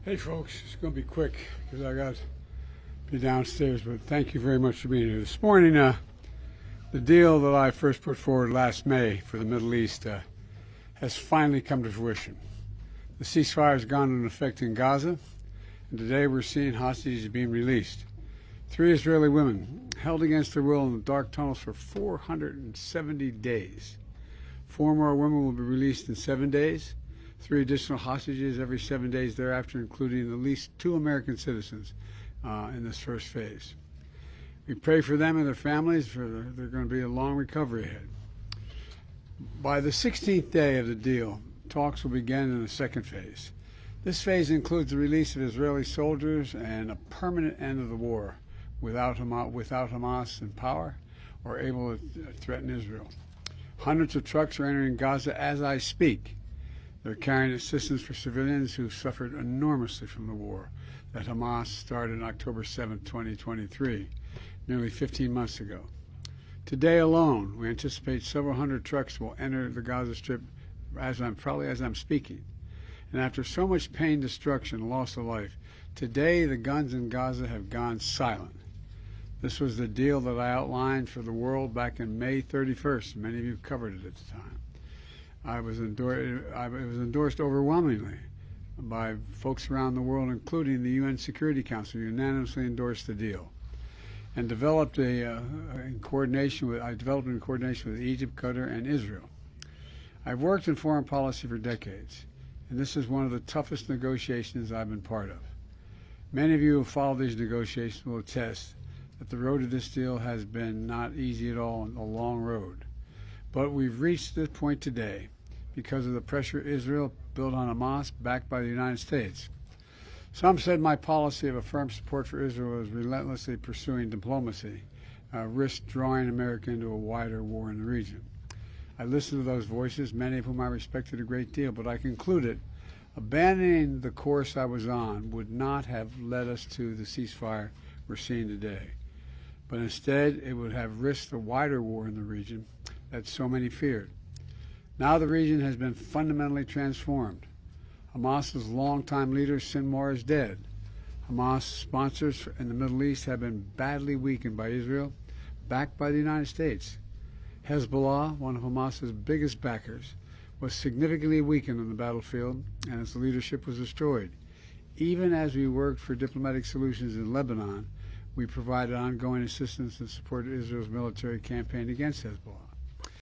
Hey folks, it's going to be quick because I got to be downstairs, but thank you very much for being here. This morning, the deal that I first put forward last May for the Middle East has finally come to fruition. The ceasefire has gone into effect in Gaza, and today we're seeing hostages being released. 3 Israeli women held against their will in the dark tunnels for 470 days. 4 more women will be released in 7 days. 3 additional hostages every 7 days thereafter, including at least 2 American citizens in this first phase. We pray for them and their families, for they're going to be a long recovery ahead. By the 16th day of the deal, talks will begin in the second phase. This phase includes the release of Israeli soldiers and a permanent end of the war without Hamas in power or able to threaten Israel. Hundreds of trucks are entering Gaza as I speak. They're carrying assistance for civilians who suffered enormously from the war that Hamas started on October 7, 2023, nearly 15 months ago. Today alone, we anticipate several hundred trucks will enter the Gaza Strip as I'm speaking. And after so much pain, destruction, loss of life, today the guns in Gaza have gone silent. This was the deal that I outlined for the world back in May 31st. Many of you covered it at the time. It was endorsed overwhelmingly by folks around the world, including the UN Security Council, unanimously endorsed the deal, and developed in coordination with Egypt, Qatar, and Israel. I've worked in foreign policy for decades, and this is one of the toughest negotiations I've been part of. Many of you who followed these negotiations will attest that the road to this deal has been not easy at all, a long road. But we've reached this point today because of the pressure Israel built on Hamas, backed by the United States. Some said my policy of a firm support for Israel was relentlessly pursuing diplomacy, risked drawing America into a wider war in the region. I listened to those voices, many of whom I respected a great deal, but I concluded abandoning the course I was on would not have led us to the ceasefire we're seeing today, but instead it would have risked a wider war in the region that so many feared. Now the region has been fundamentally transformed. Hamas's longtime leader, Sinwar, is dead. Hamas sponsors in the Middle East have been badly weakened by Israel, backed by the United States. Hezbollah, one of Hamas's biggest backers, was significantly weakened on the battlefield, and its leadership was destroyed. Even as we worked for diplomatic solutions in Lebanon, we provided ongoing assistance and supported Israel's military campaign against Hezbollah.